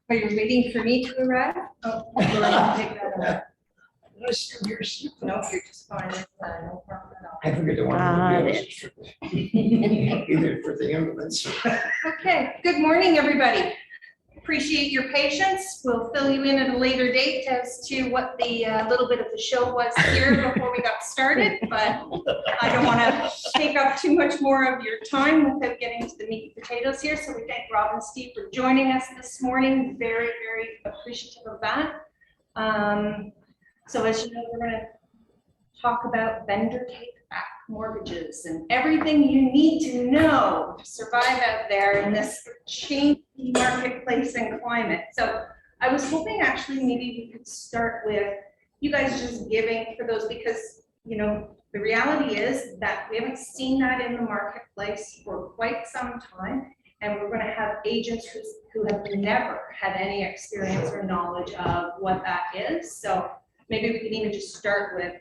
Are you waiting for me to arrive? Oh, Laura, take that out. No, you're just fine. No problem at all. I forget the one. Got Either for the ambulance. Okay, good morning, everybody. Appreciate your patience. We'll fill you in at a later date as to what the little bit of the show was here before we got started, but I don't want to take up too much more of your time without getting to the meat and potatoes here. So we thank Rob and Steve for joining us this morning. Very, very appreciative of that. So as you know, we're going to talk about vendor take-back mortgages and everything you need to know to survive out there in this changing marketplace and climate. So I was hoping actually maybe we could start with you guys just giving for those, because you know the reality is that we haven't seen that in the marketplace for quite some time, and we're going to have agents who have never had any experience or knowledge of what that is. So maybe we can even just start with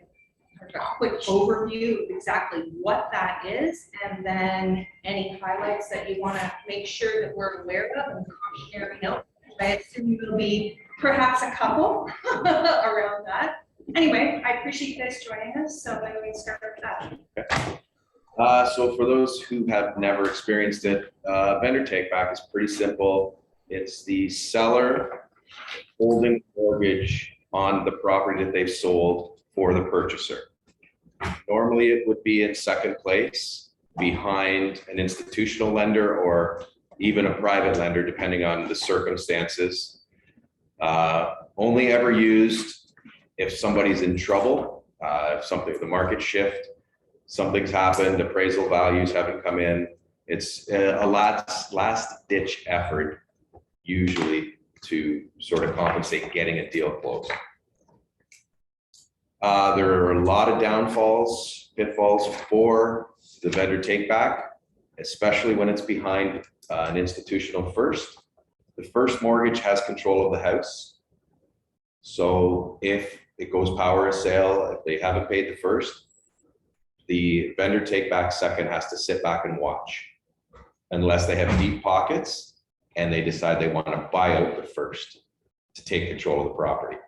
a quick overview of exactly what that is, and then any highlights that you want to make sure that we're aware of and cautionary note. I assume there'll be perhaps a couple around that. Anyway, I appreciate you guys joining us, so maybe we can start with that. So for those who have never experienced it, vendor take-back is pretty simple. It's the seller holding mortgage on the property that they've sold for the purchaser. Normally it would be in second place behind an institutional lender or even a private lender, depending on the circumstances. Only ever used if somebody's in trouble, if the market shift, something's happened, appraisal values haven't come in. It's a last ditch effort usually to sort of compensate getting a deal closed. There are a lot of pitfalls for the vendor take back, especially when it's behind an institutional first. The first mortgage has control of the house. So if it goes power of sale, if they haven't paid the first, the vendor take back second has to sit back and watch unless they have deep pockets and they decide they want to buy out the first to take control of the property,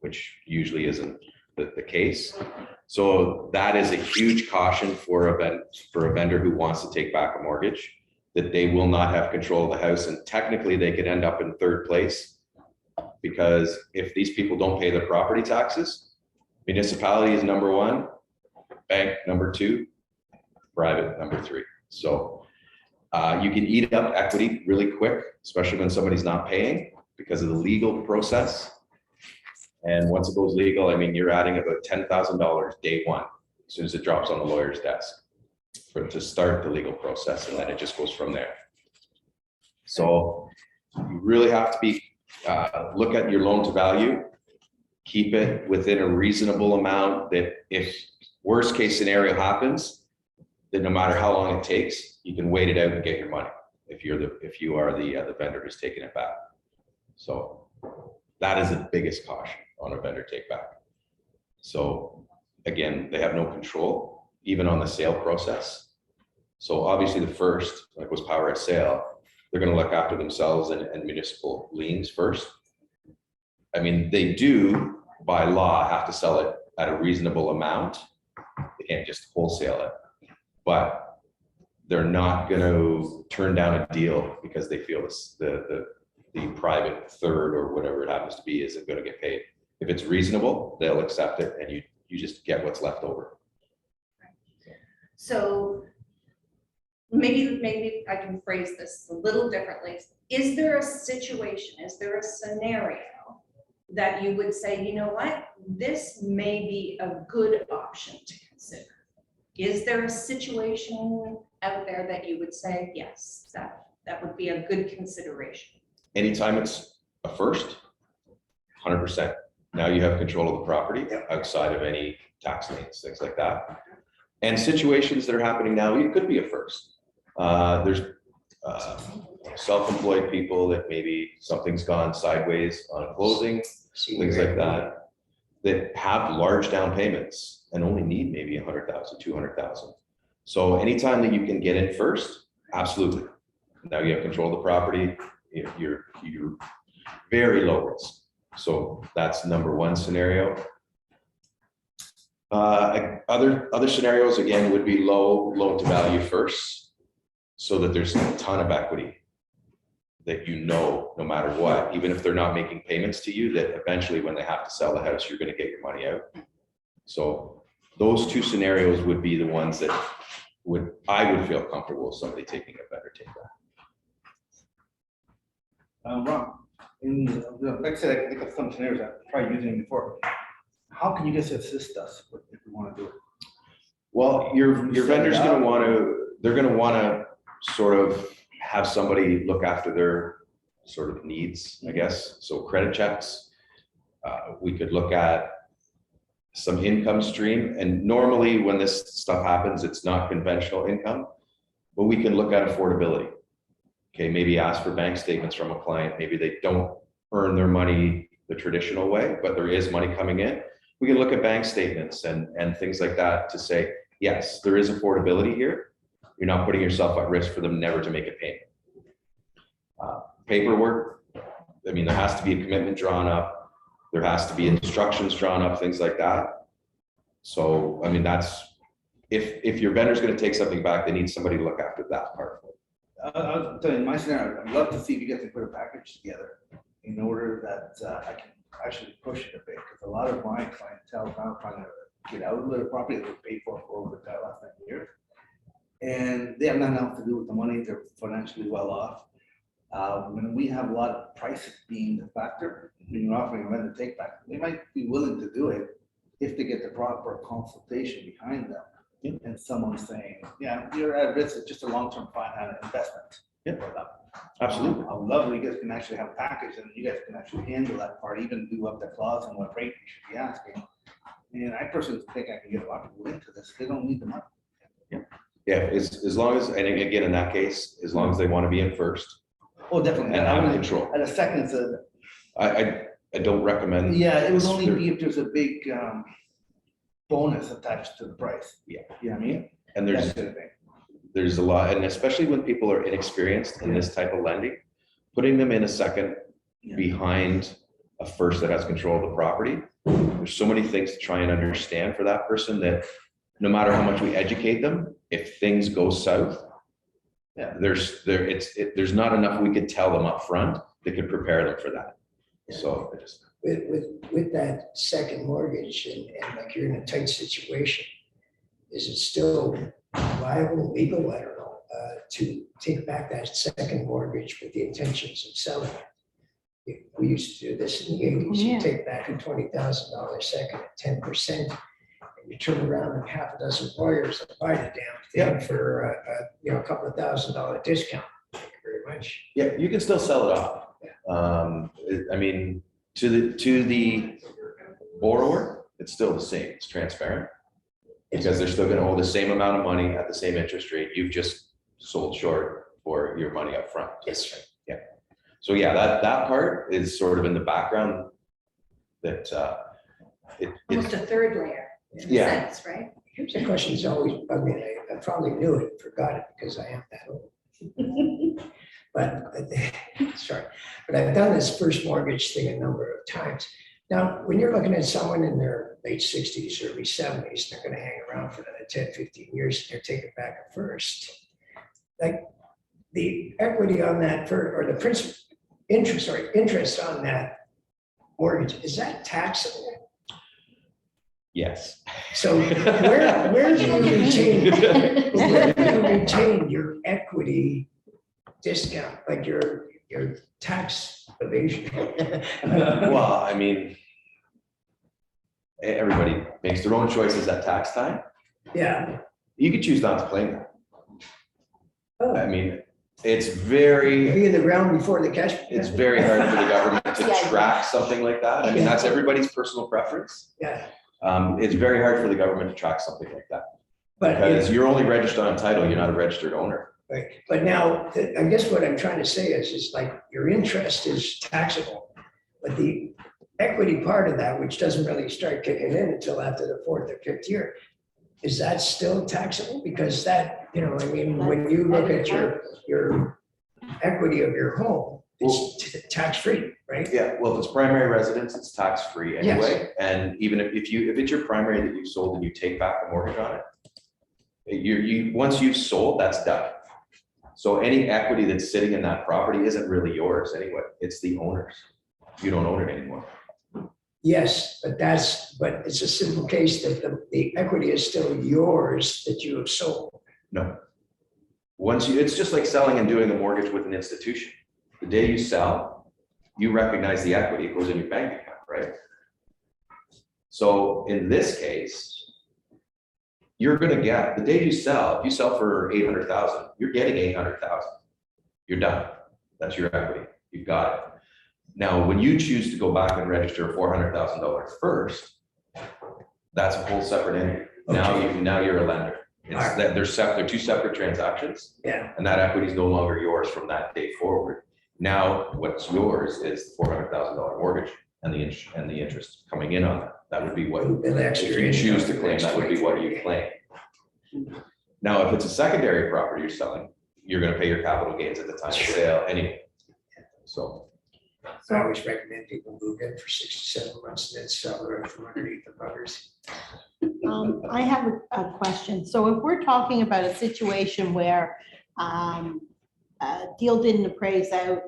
which usually isn't the case. So that is a huge caution for a vendor who wants to take back a mortgage, that they will not have control of the house, and technically they could end up in third place, because if these people don't pay their property taxes, municipality is number one, bank number two, private number three. So you can eat up equity really quick, especially when somebody's not paying because of the legal process. And once it goes legal, I mean, you're adding about $10,000 day one, as soon as it drops on the lawyer's desk to start the legal process, and then it just goes from there. So you really have to be, look at your loan to value, keep it within a reasonable amount that if worst case scenario happens, then no matter how long it takes, you can wait it out and get your money if you are the vendor who's taking it back. So that is the biggest caution on a vendor take back. So again, they have no control even on the sale process. So obviously the first, like was power at sale, they're going to look after themselves and municipal liens first. I mean, they do by law have to sell it at a reasonable amount. They can't just wholesale it, but they're not going to turn down a deal because they feel the private third or whatever it happens to be isn't going to get paid. If it's reasonable, they'll accept it, and you just get what's left over. So maybe I can phrase this a little differently. Is there a situation, is there a scenario that you would say, you know what, this may be a good option to consider? Is there a situation out there that you would say, yes, that would be a good consideration? Anytime it's a first, 100%. Now you have control of the property outside of any tax liens, things like that. And situations that are happening now, it could be a first. There's self-employed people that maybe something's gone sideways on closing, things like that have large down payments and only need maybe 100,000, 200,000. So anytime that you can get in first, absolutely. Now you have control of the property, you're very low risk. So that's number one scenario. Other scenarios, again, would be low loan to value first, so that there's a ton of equity that no matter what, even if they're not making payments to you, that eventually when they have to sell the house, you're going to get your money out. So those two scenarios would be the ones that I would feel comfortable with somebody taking a vendor take back. Ron, like I said, I think of some scenarios I've tried using before. How can you guys assist us if we want to do it? Well, your vendor's going to they're going to want to sort of have somebody look after their sort of needs, I guess. So credit checks, we could look at some income stream. And normally when this stuff happens, it's not conventional income, but we can look at affordability. Okay, maybe ask for bank statements from a client. Maybe they don't earn their money the traditional way, but there is money coming in. We can look at bank statements and things like that to say, yes, there is affordability here. You're not putting yourself at risk for them never to make a payment. Paperwork, I mean, there has to be a commitment drawn up. There has to be instructions drawn up, things like that. So, I mean, that's, if your vendor's going to take something back, they need somebody to look after that part of it. I'll tell you, in my scenario, I'd love to see if you guys can put a package together in order that I can actually push it a bit, because a lot of my clientele now trying to get out of the property that they paid for over the last 10 years. And they have nothing else to do with the money. They're financially well off. When we have a lot of prices being the factor, when you're offering a vendor take back, they might be willing to do it if they get the proper consultation behind them. Yeah. And someone saying, yeah, you're at risk, it's just a long-term investment. Yeah. For them. Absolutely. I would love it. You guys can actually have a package and you guys can actually handle that part, even do up the clause and what rate you should be asking. And I personally think I can get a lot of people into this. They don't need the money. Yeah, as long as, and again, in that case, as long as they want to be in first Oh, definitely. and have control. At a second, it's a, I don't recommend. yeah, it would only be if there's a big bonus attached to the price. Yeah. You know what I mean? And That sort of thing. there's a lot, and especially when people are inexperienced in this type of lending, putting them in a second Yeah. behind a first that has control of the property. There's so many things to try and understand for that person that no matter how much we educate them, if things go south, Yeah. there's not enough we could tell them up front that could prepare them for that. So I just, With that second mortgage and like you're in a tight situation, is it still viable, legal, I don't know, to take back that second mortgage with the intentions of selling it? We used to do this in the 80s. You take back a $20,000 second at 10%, and you turn around and half a dozen lawyers that buy the damn thing for a couple of $1,000 discount. Thank you very much. yeah, you can still sell it off. I mean, to the borrower, it's still the same. It's transparent because they're still going to owe the same amount of money at the same interest rate. You've just sold short for your money up front. Yes, right. Yeah. So yeah, that part is sort of in the background that Almost a third layer, in a Yeah. sense, right? Here's a question that's always bugged me. I probably knew it and forgot it because I am that old. But, sorry, but I've done this first mortgage thing a number of times. Now, when you're looking at someone in their late 60s, early 70s, they're going to hang around for another 10, 15 years, and they're taking back a first. Like the equity on that, or the principal interest on that mortgage, is that taxable? yes. So where do you retain your equity discount, like your tax evasion? Well, I mean, everybody makes their own choices at tax time. Yeah. You could choose not to claim that. Oh, I mean, it's very be in the ground before the cash. It's very hard for the government to Yeah. track something like that. I mean, that's everybody's personal preference. Yeah, It's very hard for the government to track something like that but because you're only registered on title, you're not a registered owner. right. But now, I guess what I'm trying to say is like your interest is taxable, but the equity part of that, which doesn't really start kicking in until after the fourth or fifth year, is that still taxable? Because that, you know, I mean, when you look at your equity of your home, it's tax-free, right? Yeah, well, if it's primary residence, it's tax-free anyway. And even if it's your primary that you've sold and you take back a mortgage on it, once you've sold, that's done. So any equity that's sitting in that property isn't really yours anyway. It's the owner's. You don't own it anymore. Yes, but it's a simple case that the equity is still yours that you have sold. No. It's just like selling and doing a mortgage with an institution. The day you sell, you recognize the equity, it goes in your bank account, right? So in this case, you're gonna get, the day you sell, if you sell for 800,000, you're getting 800,000. You're done. That's your equity. You've got it. Now, when you choose to go back and register $400,000 first, that's a whole separate entity. Now you're a lender. They're two separate transactions. Yeah. And that equity is no longer yours from that day forward. Now, what's yours is the $400,000 mortgage and the interest coming in on that. That would be what, if you choose to claim, that would be what you claim. Now, if it's a secondary property you're selling, you're going to pay your capital gains at the time of sale anyway. So I always recommend people move in for 6 to 7 months and then sell the rest from underneath the covers. I have a question. So if we're talking about a situation where a deal didn't appraise out,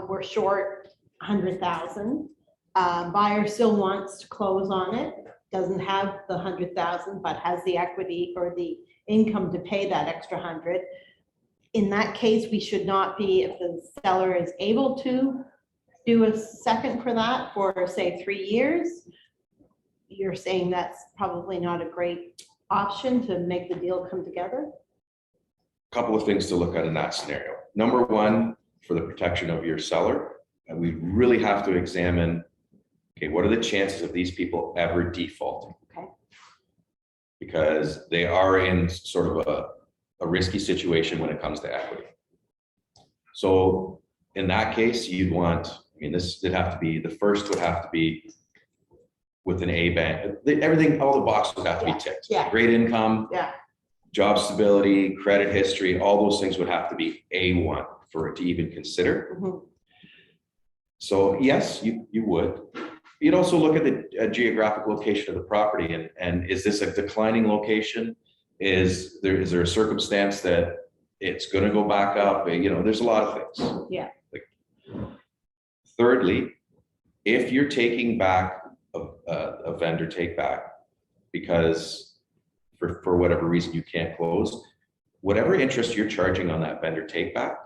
we're short 100,000, buyer still wants to close on it, doesn't have the 100,000, but has the equity or the income to pay that extra 100. In that case, we should not be, if the seller is able to do a second for that for, say, 3 years, you're saying that's probably not a great option to make the deal come together? couple of things to look at in that scenario. Number one, for the protection of your seller, and we really have to examine, okay, what are the chances of these people ever defaulting? Okay. Because they are in sort of a risky situation when it comes to equity. So in that case, you'd want, I mean, this would have to be, the first would have to be with an A bank. Everything, all the boxes would have to be ticked. Yeah. Great income. Yeah. Job stability, credit history, all those things would have to be A1 for it to even consider. Mhm. So yes, you would. You'd also look at the geographic location of the property and is this a declining location? Is there a circumstance that it's going to go back up? You know, there's a lot of things. Yeah. Like, thirdly, if you're taking back a vendor take back because for whatever reason you can't close, whatever interest you're charging on that vendor take back,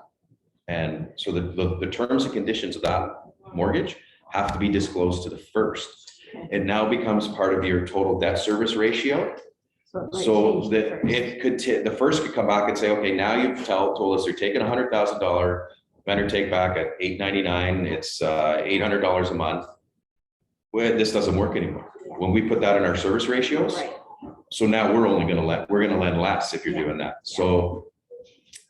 and so the terms and conditions of that mortgage have to be disclosed to the first. It now becomes part of your total debt service ratio. So that it could, the first could come back and say, okay, now you've told us they're taking $100,000 vendor take back at $899. It's $800 a month. Well, this doesn't work anymore. When we put that in our service ratios, Right. so now we're only going to lend less if you're doing that. So,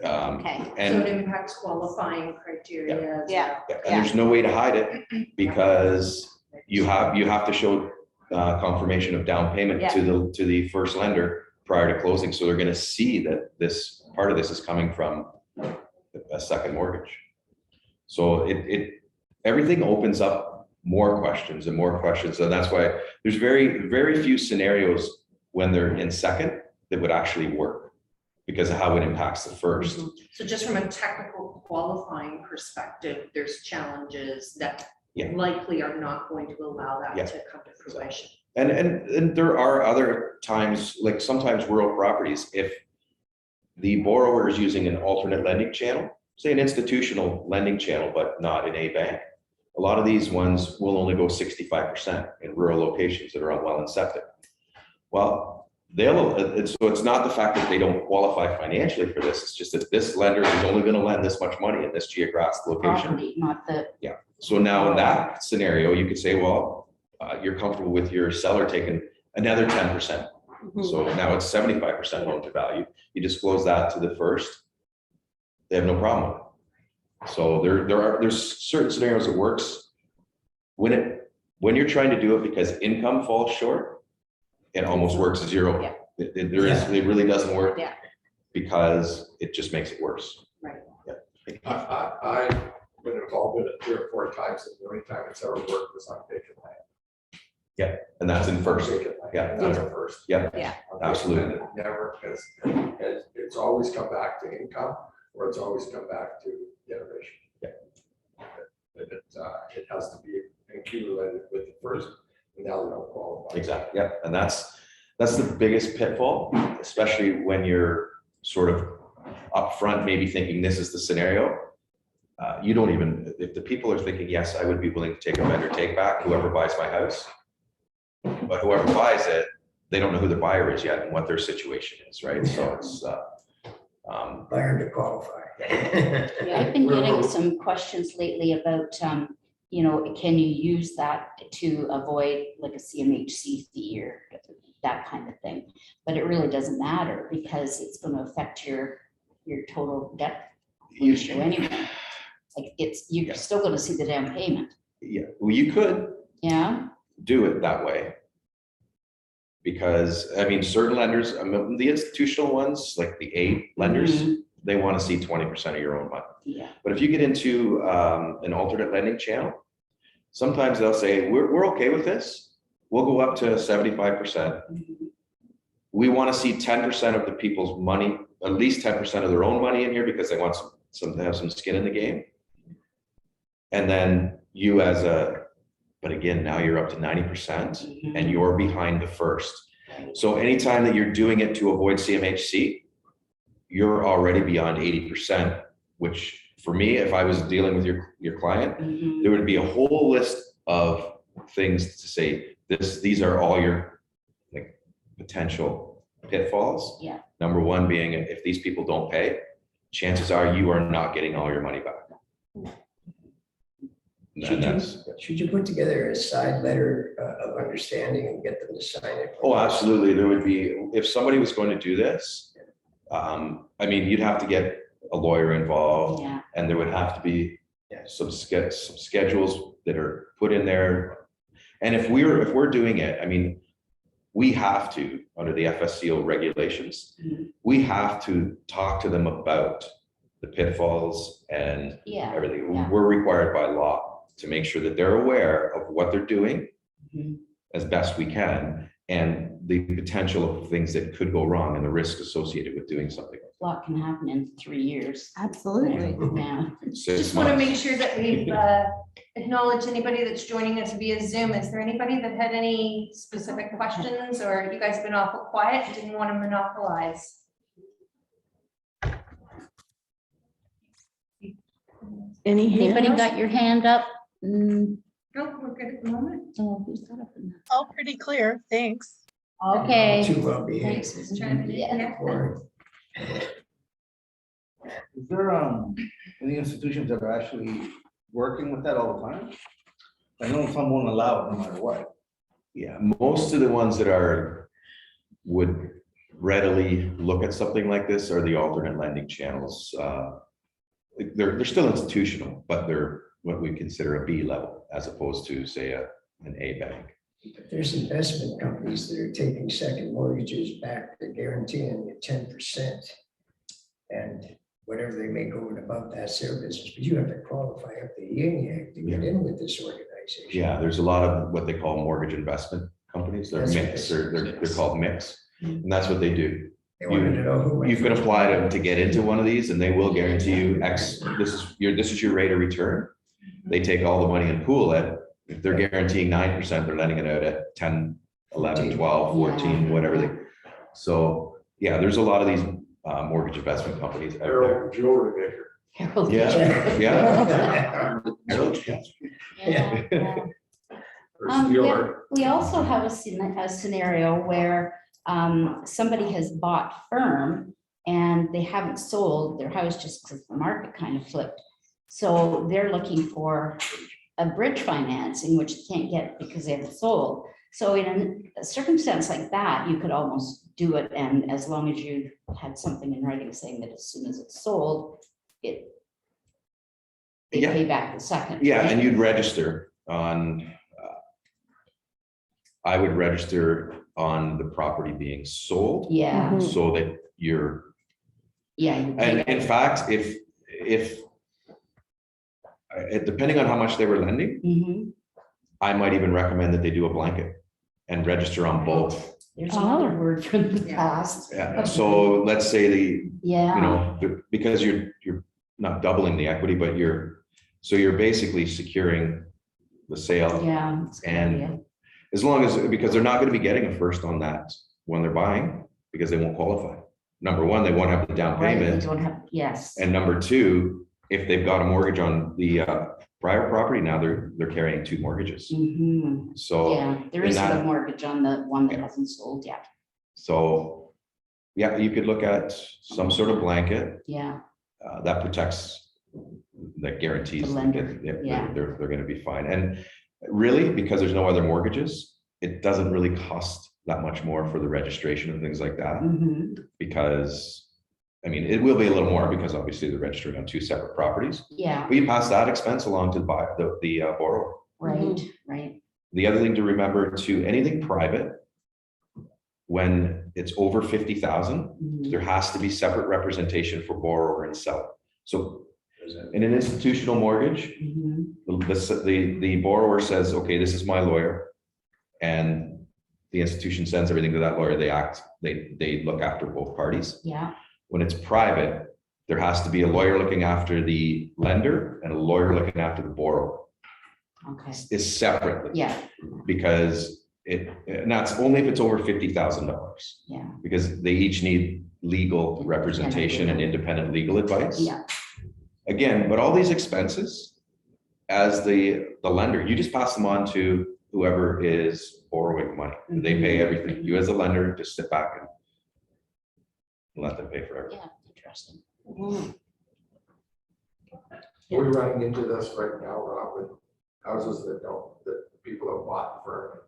Okay. So and it impacts qualifying criteria. Yeah. and there's no way to hide it because you have to show confirmation of down payment to the first lender prior to closing. So they're going to see that this part of this is coming from a second mortgage. So everything opens up more questions and more questions. And that's why there's very, very few scenarios when they're in second that would actually work because of how it impacts the first. So just from a technical qualifying perspective, there's challenges that Yeah. likely are not going to allow that Yeah. to come to fruition. And there are other times, like sometimes rural properties, if the borrower is using an alternate lending channel, say an institutional lending channel, but not an A bank, a lot of these ones will only go 65% in rural locations that are on well and septic. Well, so it's not the fact that they don't qualify financially for this, it's just that this lender is only going to lend this much money in this geographic location. Property, not the. Yeah. So now in that scenario, you could say, well, you're comfortable with your seller taking another 10%. So now it's 75% loan to value. You disclose that to the first, they have no problem with it. So there's certain scenarios that works. When you're trying to do it because income falls short, it almost works zero. Yeah. it really doesn't work. Yeah. Because it just makes it worse. I've been involved in it 3 or 4 times, and the only time it's ever worked was on vacant land. And that's in first. Vacant land, Yeah. and that's a first. Yeah. Yeah. On vacant Absolutely. land, it never has, it's always come back to income, or it's always come back to generation. It has to be accumulated with the first, and now they don't qualify. Exactly, yeah, and that's the biggest pitfall, especially when you're sort of upfront, maybe thinking this is the scenario. You don't even, if the people are thinking, yes, I would be willing to take a vendor take back, whoever buys my house. But whoever buys it, they don't know who the buyer is yet and what their situation is, right? So it's, Buyer to qualify. Yeah, I've been getting some questions lately about, can you use that to avoid like a CMHC fee or that kind of thing? But it really doesn't matter because it's going to affect your total debt ratio anyway. Like you're still going to see the down payment. yeah, well, you could Yeah. do it that way. Because, I mean, certain lenders, the institutional ones, like the A lenders, they want to see 20% of your own money. Yeah. But if you get into an alternate lending channel, sometimes they'll say, we're okay with this. We'll go up to 75%. We want to see 10% of the people's money, at least 10% of their own money in here because they want to have some skin in the game. And then you but again, now you're up to 90% and you're behind the first. So anytime that you're doing it to avoid CMHC, you're already beyond 80%, which for me, if I was dealing with your client, there would be a whole list of things to say, these are all your like potential pitfalls. Yeah. Number one being, if these people don't pay, chances are you are not getting all your money back. Should you put together a side letter of understanding and get them to sign it? Oh, absolutely. There would be, if somebody was going to do this, I mean, you'd have to get a lawyer involved. Yeah. And there would have to be some schedules that are put in there. And if we're doing it, I mean, we have to, under the FSCO regulations, we have to talk to them about the pitfalls and Yeah. everything. Yeah. We're required by law to make sure that they're aware of what they're doing as best we can and the potential of things that could go wrong and the risk associated with doing something. A lot can happen in 3 years. Absolutely. Yeah. 6 Just want to months. make sure that we've acknowledged anybody that's joining us via Zoom. Is there anybody that had any specific questions, or you guys have been awful quiet, didn't want to monopolize? Anybody got your hand up? No, we're good at the moment. Oh, who's got up? All pretty clear, thanks. Okay. Too well behaved. Thanks. Trying to- Yeah. Or- Is there any institutions that are actually working with that all the time? I know some won't allow it no matter what. Yeah, most of the ones that would readily look at something like this are the alternate lending channels. They're still institutional, but they're what we consider a B level as opposed to, say, an A bank. There's investment companies that are taking second mortgages back, they're guaranteeing you 10%. And whatever they make over and above, that's their business, but you have to qualify up the yin yang to get in with this organization. Yeah, there's a lot of what they call mortgage investment companies. They're That's what mix, they- they're called mix, and that's what they do. They wanted to know who. went You can first. apply to get into one of these and they will guarantee you X, this is your rate of return. They take all the money and pool it. If they're guaranteeing 9%, they're lending it out at 10, 11, 12, 14, whatever they. So, yeah, there's a lot of these mortgage investment companies out there. Harold jewelry maker. Harold. Yeah, yeah. Yeah, yeah. Or dealer. We also have a scenario where somebody has bought firm and they haven't sold their house just because the market kind of flipped. So they're looking for a bridge financing, which they can't get because they haven't sold. So in a circumstance like that, you could almost do it. And as long as you had something in writing saying that as soon as it's sold, they Yeah. pay back the second. Yeah, right? and you'd register on, I would register on the property being sold, Yeah, Mhm. so that you're, yeah. you and pay in fact, if depending on how much they were lending, that. Mhm. I might even recommend that they do a blanket and register on both. There's another Oh. word from the Yeah. past. Yeah, so let's say you Yeah, know, because you're not doubling the equity, but you're basically securing the sale. yeah. it's a good And idea. as long as, because they're not gonna be getting a first on that when they're buying, because they won't qualify. Number one, they won't have the down Right, they payment, don't have, yes. and number two, if they've got a mortgage on the prior property, now they're carrying two mortgages. Mhm. So, Yeah, there in is that- no mortgage on the one that Yeah. hasn't sold yet. so, yeah, you could look at some sort of blanket Yeah, that protects, that guarantees. The lender, that they're- yeah. They're gonna be fine. And really, because there's no other mortgages, it doesn't really cost that much more for the registration and things like that. mhm, Because, I mean, it will be a little more because obviously they're registered on two separate properties. yeah, But you pass that expense along to the borrower. right, right. The other thing to remember too, anything private, when it's over 50,000, Mhm. there has to be separate representation for borrower and seller. So in an institutional mortgage, Mhm. the borrower says, okay, this is my lawyer. And the institution sends everything to that lawyer. They look after both parties. Yeah, When it's private, there has to be a lawyer looking after the lender and a lawyer looking after the borrower. okay, Is separately, yeah, because and that's only if it's over $50,000, yeah, because they each need legal representation and independent legal advice. yeah, Again, but all these expenses, as the lender, you just pass them on to whoever is borrowing money. They pay everything. You as a lender, just sit back and let them pay for everything. yeah, interesting. Mhm. Are we running into this right now, Rob, with houses that people have bought for,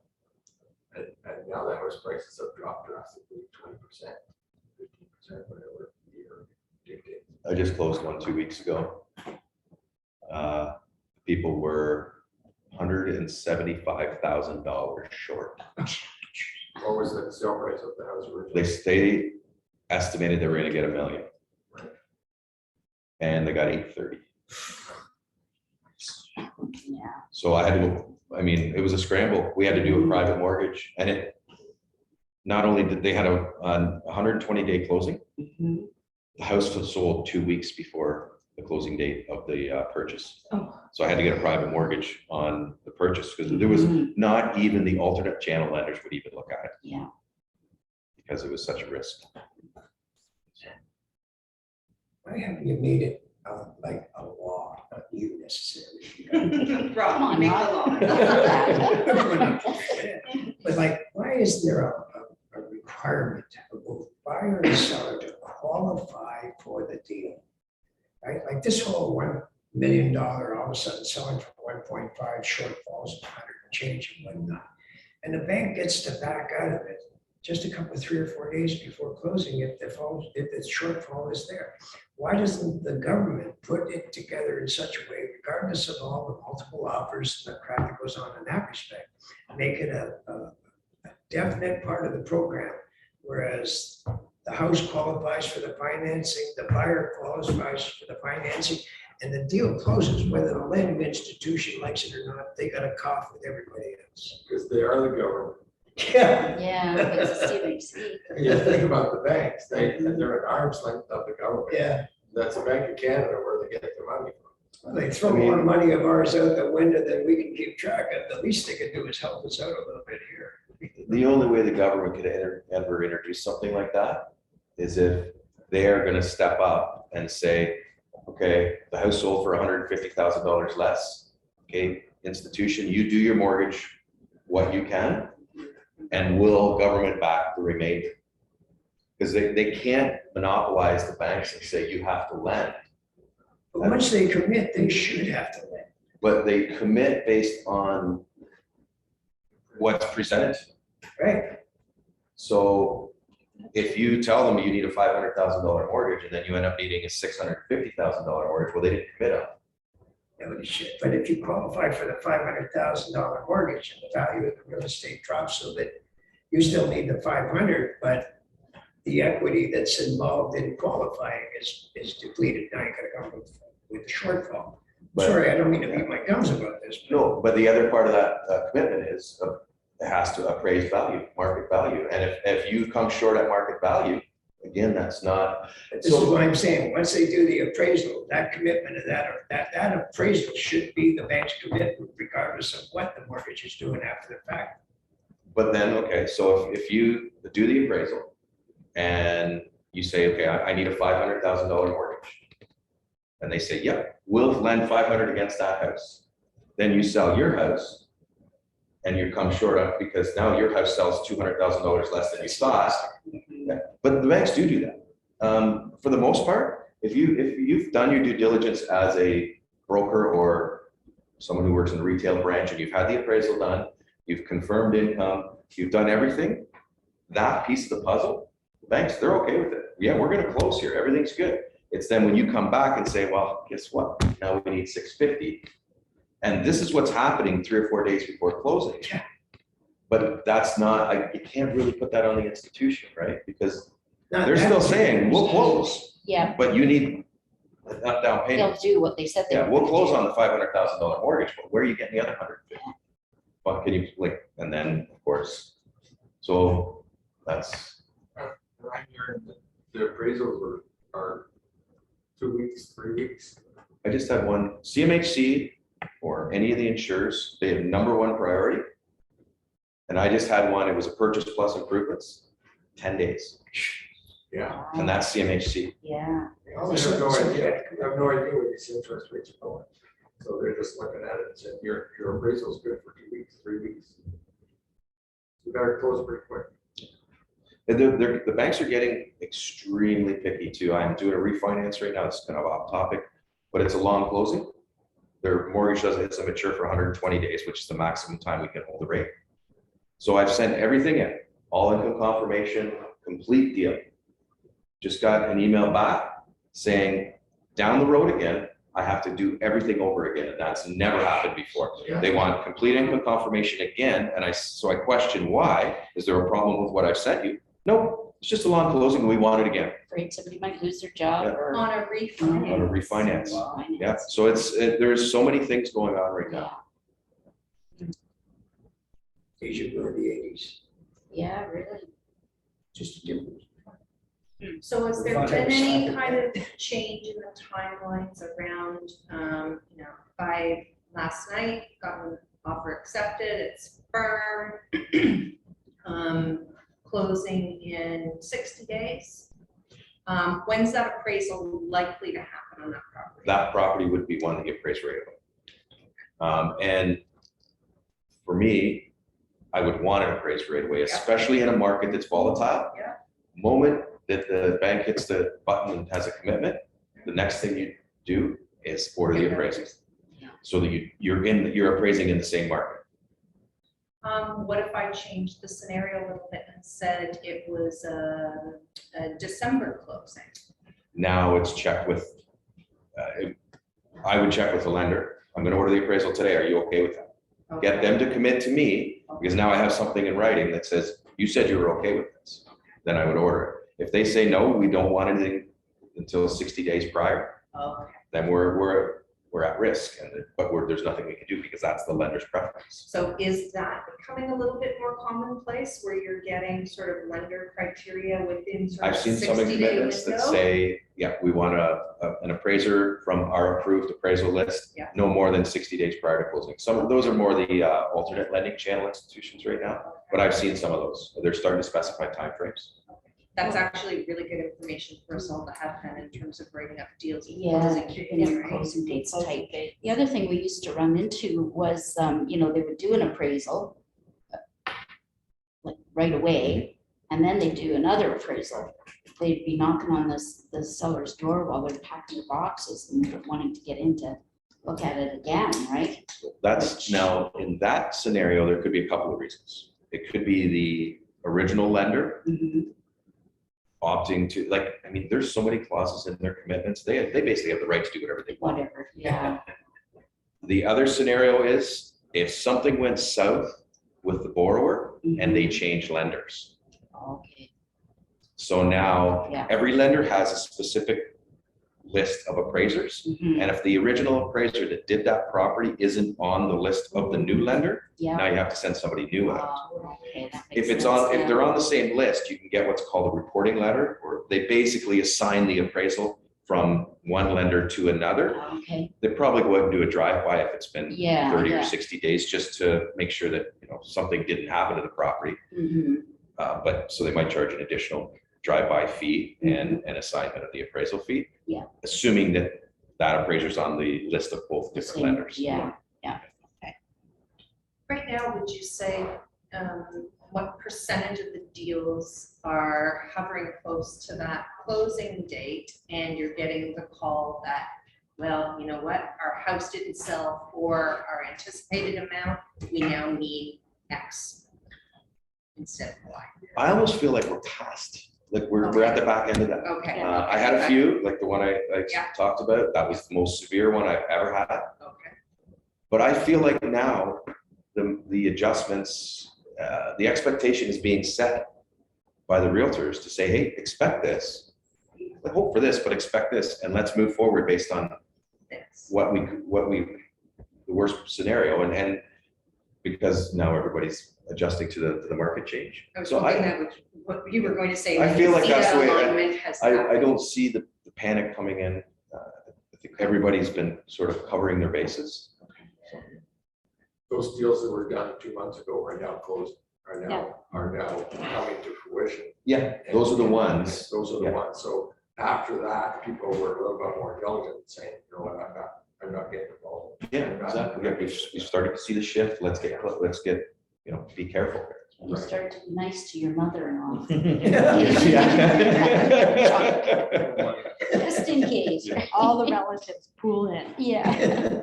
and now the house prices have dropped drastically, 20%, 15%, whatever the year dictates. I just closed one 2 weeks ago. People were $175,000 short. What was the sale price of the house originally? They estimated they were gonna get $1 million. And they got 830. Yeah, So I had to go, I mean, it was a scramble. We had to do a private mortgage, and it, not only did they had a 120-day closing, mhm. the house was sold 2 weeks before the closing date of the purchase. Oh. So I had to get a private mortgage on the purchase, because there was Mhm. not even the alternate channel lenders would even look at it, Yeah, because it was such a risk. Why haven't you made it like a law, not you necessarily? Rob, Come on, make the Rob. law. But like, why is there a requirement of both buyer and seller to qualify for the deal? Right, like this whole $1 million, all of a sudden selling for 1.5 shortfalls, 100 and change and whatnot. And the bank gets to back out of it just a couple, 3 or 4 days before closing if the shortfall is there. Why doesn't the government put it together in such a way, regardless of all the multiple offers and the crap that goes on in that respect, make it a definite part of the program, whereas the house qualifies for the financing, the buyer qualifies for the financing, and the deal closes whether the lending institution likes it or not. They got a cough with everybody else. Because they are the government. Yeah. yeah, but it's a CVC. And you think about the banks, they're at arm's length of the government. Yeah. That's the Bank of Canada where they get their money from. Well, they throw more money of ours out the window than we can keep track of. The least they could do is help us out a little bit here. The only way the government could ever introduce something like that is if they are gonna step up and say, okay, the house sold for $150,000 less. Okay, institution, you do your mortgage what you can, and will government back the remainder. Because they can't monopolize the banks and say you have to lend, But once they commit, they should have to lend. but they commit based on what's presented. Right. So if you tell them you need a $500,000 mortgage and then you end up needing a $650,000 mortgage, well, they didn't commit on it. Nobody should. But if you qualify for the $500,000 mortgage and the value of the real estate drops so that you still need the 500, but the equity that's involved in qualifying is depleted. Now you gotta come with a shortfall. But- Sorry, I don't mean to beat my gums about this. but- No, but the other part of that commitment is it has to appraise value, market value. And if you come short at market value, again, that's not. This is what I'm saying, once they do the appraisal, that commitment of that appraisal should be the bank's commitment regardless of what the mortgage is doing after the fact. But then, okay, so if you do the appraisal and you say, okay, I need a $500,000 mortgage. And they say, yep, we'll lend 500 against that house. Then you sell your house and you come short up because now your house sells $200,000 less than you thought. Yeah, but the banks do that. For the most part, if you've done your due diligence as a broker or someone who works in a retail branch and you've had the appraisal done, you've confirmed income, you've done everything, that piece of the puzzle, the banks, they're okay with it. Yeah, we're gonna close here, everything's good. It's then when you come back and say, well, guess what? Now we need 650. And this is what's happening 3 or 4 days before closing. But that's not, you can't really put that on the institution, right? Because Not they're that still particular saying, we'll close, Yeah, but you need enough down they'll payment. do what they said they Yeah, were we'll gonna close do. on the $500,000 mortgage, but where are you getting the other 150? What can you, like, and then, of course, so that's, I'm hearing that the appraisals are 2 weeks, 3 weeks. I just had one, CMHC or any of the insurers, they have #1 priority. And I just had one, it was a purchase plus improvements, 10 days, Yeah. and that's CMHC. Yeah, All I of a have sudden, no somebody idea, had to come I have no idea what these interest rates are going. So they're just looking at it and saying, your appraisal is good for 2 weeks, 3 weeks. You better close pretty quick. And the banks are getting extremely picky too. I'm doing a refinance right now, it's kind of off topic, but it's a long closing. Their mortgage doesn't mature for 120 days, which is the maximum time we can hold the rate. So I've sent everything in, all income confirmation, complete deal. Just got an email back saying, down the road again, I have to do everything over again, and that's never happened before. Yeah. They want complete income confirmation again, and so I question why. Is there a problem with what I've sent you? No, it's just a long closing, and we want it again afraid somebody might lose their job Yeah. or. On a refinance. on a refinance. Wow. Yeah, so there's so many things going on right now. Asia were the 80s, Yeah, really. just a difference. So has there Thought it been was any something. kind of change in the timelines around, by last night, got an offer accepted, it's firm. Closing in 60 days. When's that appraisal likely to happen on that property? That property would be one that you appraise right away. And for me, I would want it appraised right away, especially in a market that's volatile. Yeah. Moment that the bank hits the button and has a commitment, the next thing you do is order the appraisal. So that you're appraising in the same market. What if I changed the scenario a little bit and said it was a December closing? Now it's checked with, I would check with the lender. I'm gonna order the appraisal today. Are you okay with that? Get them to commit to me, because now I have something in writing that says, you said you were okay with this. Then I would order it. If they say, no, we don't want anything until 60 days prior, Okay. then we're at risk, but there's nothing we can do because that's the lender's preference. So is that becoming a little bit more commonplace where you're getting sort of lender criteria within sort of I've seen some 60-day commitments that window? say, yeah, we want an appraiser from our approved appraisal list, Yeah. no more than 60 days prior to closing. Some of those are more the alternate lending channel institutions right now, but I've seen some of those. They're starting to specify timeframes. That's actually really good information for us all to have then in terms of writing up deals. with Yeah, closing keeping dates, your right? closing dates tight. The other thing we used to run into was, they would do an appraisal like right away, and then they do another appraisal. They'd be knocking on the seller's door while they're packing the boxes and wanting to get in to look at it again, right? That's now, in that scenario, there could be a couple of reasons. It could be the original lender Mhm. opting to, there's so many clauses in their commitments. They basically have the right to do whatever they want. Whatever, yeah. The other scenario is if something went south with the borrower and they changed lenders. Okay. So now Yeah. every lender has a specific list of appraisers. Mhm. And if the original appraiser that did that property isn't on the list of the new lender, Yeah. now you have to send somebody new out. Okay, that If makes it's sense, on, if yeah. they're on the same list, you can get what's called a reporting letter, or they basically assign the appraisal from one lender to another. Okay, They probably go ahead and do a drive-by if it's been yeah. 30 yeah. or 60 days, just to make sure that, something didn't happen to the property. Mhm. But, so they might charge an additional drive-by fee and an assignment of the appraisal fee. Yeah. Assuming that that appraiser's on the list of both different Same, lenders. Yeah. Right now, would you say, what percentage of the deals are hovering close to that closing date and you're getting the call that, well, you know what, our house didn't sell for our anticipated amount, we now need X instead of Y? I almost feel like we're past, like we're at the back end of that. Okay. I had a few, like the one I Yeah. talked about, that was the most severe one I've ever had. Okay. But I feel like now the adjustments, the expectation is being set by the realtors to say, hey, expect this. I hope for this, but expect this, and let's move forward based on Thanks. the worst scenario, and because now everybody's adjusting to the market change. I was So hoping that was what you were going to say. I when feel you like see that's that the way alignment has I happened. don't see the panic coming in. I think everybody's been sort of covering their bases. So, Those deals that were done 2 months ago are now closed, are now coming to fruition. yeah, those are the ones. Those are the Yeah. ones. So after that, people were a little bit more diligent, saying, you know what, I'm not getting involved. Yeah, exactly. Yeah, we've started to see the shift. Let's get, be careful here. You start to be nice to your mother-in-law, Yeah. just in case. Yeah. All the relatives pool in. Yeah.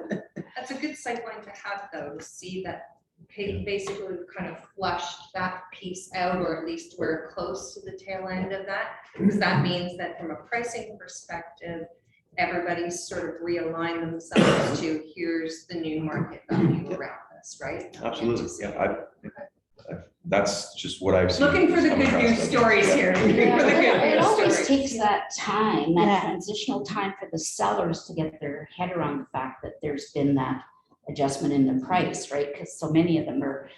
That's a good sightline to have though, to see that basically we've kind of flushed that piece out, or at least we're close to the tail end of that. Because that means that from a pricing perspective, everybody's sort of realigned themselves to here's the new market value around this, right? Absolutely. Yeah, that's just what I've seen. Looking for the come good across news them. stories Yeah. here. Looking for the good It news always stories. takes that time, Yeah. that transitional time for the sellers to get their head around the fact that there's been that adjustment in the price, right? Because so many of them are,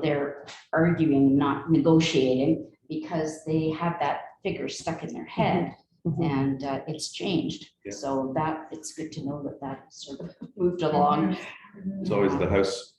they're arguing, not negotiating, because they have that figure stuck in their head and it's changed. Yeah. So it's good to know that sort of moved along. It's always the house,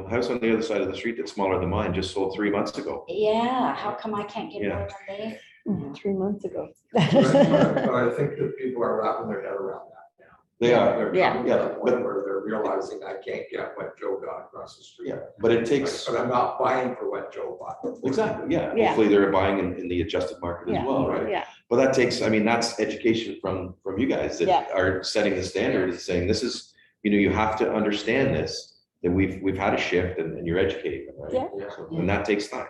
house on the other side of the street that's smaller than mine just sold 3 months ago. Yeah, how come I can't get Yeah. more than they? 3 months ago. But I think that people are wrapping their head around that now. They are. They're Yeah. coming to the point where they're realizing I can't get what Joe got across the street. Yeah, but it takes, But I'm not buying for what Joe bought. exactly, yeah. Yeah. Hopefully they're buying in the adjusted market as Yeah. well, right? Yeah, But that takes, that's education from you guys that Yeah. are setting the standard and saying, this is, you have to understand this, that we've had a shift and you're educating them, right? Yeah. So, and that takes time.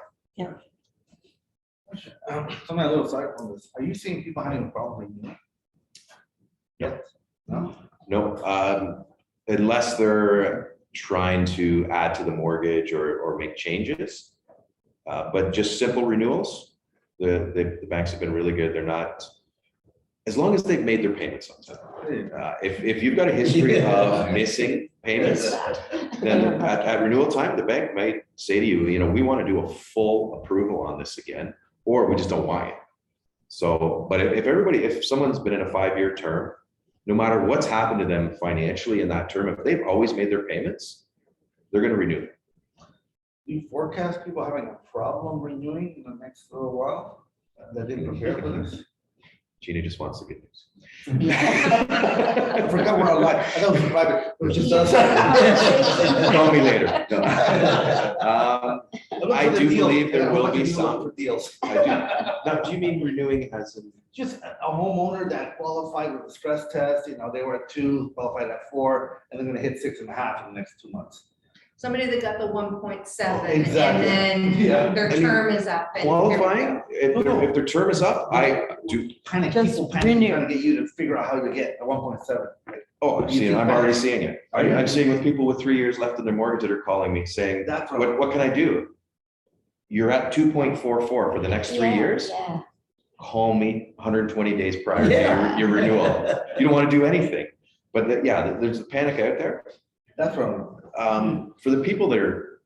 Something a little side on this. Are you seeing people having a problem renewing? Yep. No? No, unless they're trying to add to the mortgage or make changes. But just simple renewals, the banks have been really good. They're not, as long as they've made their payments on time. If you've got a history of missing payments, then at renewal time, the bank might say to you, we want to do a full approval on this again, or we just don't want it. So, but if someone's been in a 5-year term, no matter what's happened to them financially in that term, if they've always made their payments, they're going to renew. Do you forecast people having a problem renewing in the next little while? That didn't prepare for this? Gina just wants the good news. I forgot we're online. I thought it was private. It was just us. Call me later. No. I do believe there will be some. For deals. I do. Now, do you mean renewing as in? Just a homeowner that qualified with a stress test, they were at 2, qualified at 4, and they're gonna hit 6.5 in the next 2 months. Somebody that got the 1.7 Exactly. and Yeah. then their And term is up. and here we go. Qualifying, if their term is up, I do. Panic, Just people panic, renew. trying to get you to figure out how to get a 1.7. Oh, I'm already seeing it. I'm seeing with people with 3 years left in their mortgage that are calling me saying, That's what can I do? you're at 2.44 for the next 3 Yeah, years, Yeah, call me 120 days prior to Yeah. your renewal. You don't want to do anything. But yeah, there's a panic out there. That's from, For the people that are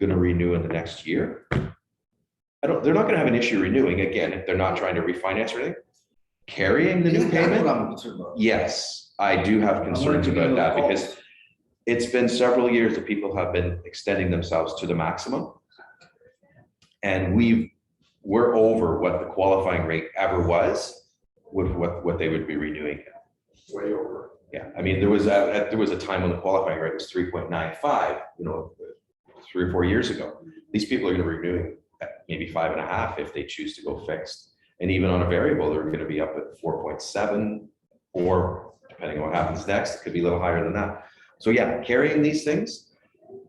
gonna renew in the next year, they're not gonna have an issue renewing, again, if they're not trying to refinance or anything. Carrying the new that's what payment, I'm concerned about. yes, I do have concerns about that, because it's been several years that people have been extending themselves to the maximum. And we're over what the qualifying rate ever was with what they would be renewing. Way over. Yeah, I mean, there was a time when the qualifying rate was 3.95, 3 or 4 years ago. These people are gonna be renewing at maybe 5.5 if they choose to go fixed. And even on a variable, they're gonna be up at 4.7, or depending on what happens next, it could be a little higher than that. So yeah, carrying these things,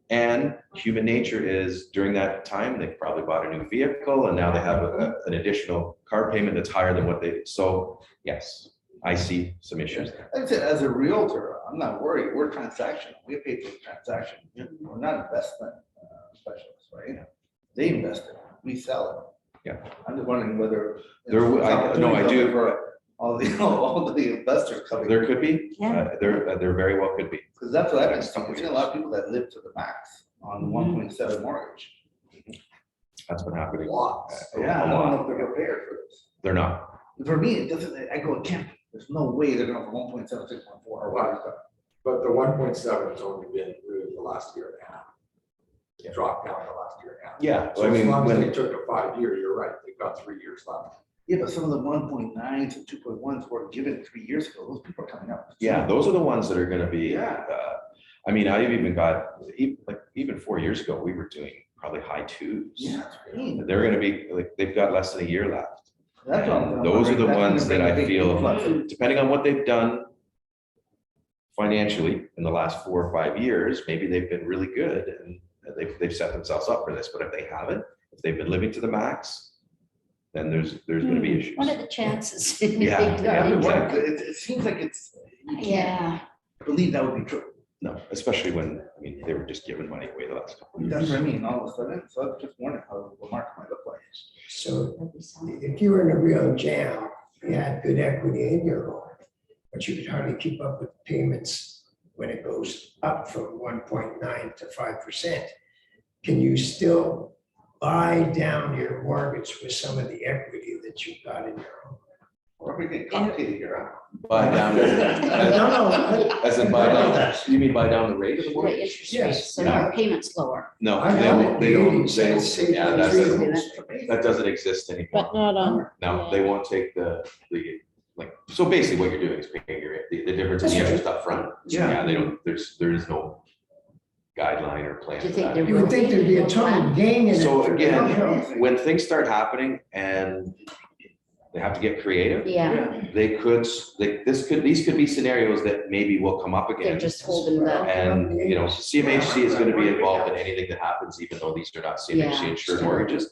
and human nature is during that time, they probably bought a new vehicle and now they have an additional car payment that's higher than what so yes, I see some issues there. Like I said, as a realtor, I'm not worried. We're transactional. We pay for the transaction. We're not investment specialists, right? They invest it, we sell it. Yeah. I'm just wondering whether. I do. For all the investors coming. There could be, Yeah. there very well could be. Because that's what I've been Next couple seeing. I've seen a lot of people that live to the max on 1.7 mortgage. That's been happening. Lots. Yeah, I A don't lot. know if they're prepared for this. They're not. For me, it doesn't, I go, it can't, there's no way they're going from 1.7 to 6.4 or whatever. But the 1.7 has only been really the last year and a half. It dropped down the last year and a half. Yeah, So I as mean, long as when, they took a 5 year, you're right, they've got 3 years left. Yeah, but some of the 1.9s and 2.1s were given 3 years ago. Those people are coming up. yeah, those are the ones that are gonna be, Yeah. I mean, I've even got, even 4 years ago, we were doing probably high twos. Yeah. that's what I mean. They're gonna be, they've got less than a year left. That's what I'm- Those are the that's gonna ones bring that a I big feel, influx. depending on what they've done financially in the last 4 or 5 years, maybe they've been really good and they've set themselves up for this. But if they haven't, if they've been living to the max, then there's gonna be issues. what are the chances? Yeah, Yeah, I've been Yeah, wondering, it seems like it's, you can't Yeah, believe that would be true. No, especially when, I mean, they were just giving money away the last couple of That's years. what I mean, all of a sudden, so I'm just wondering how the market might look like. So that'd be something. if you were in a real jam, you had good equity in your home, but you could hardly keep up with payments when it goes up from 1.9 to 5%. Can you still buy down your mortgage with some of the equity that you got in your home? Or if we get complicated here, Buy down, as in buy down, you mean buy down the rate of the The mortgage? interest Yes. rates, so your payments lower. No, I they know won't, they don't, they don't, Say yeah, like that 3 doesn't, homes. that doesn't exist anymore. But not on. No, they won't take the, so basically what you're doing is paying the difference in the That's interest up front. Yeah. Yeah, they don't, there is no guideline or plan Do you for think that. there You would think there'd be a ton of gain in it. So for the again, home. when things start happening and they have to get creative, Yeah, these could be scenarios that maybe will come up they're again. just holding the, And, CMHC is gonna be involved in anything that happens, even though these are not CMHC Yeah. insured mortgages.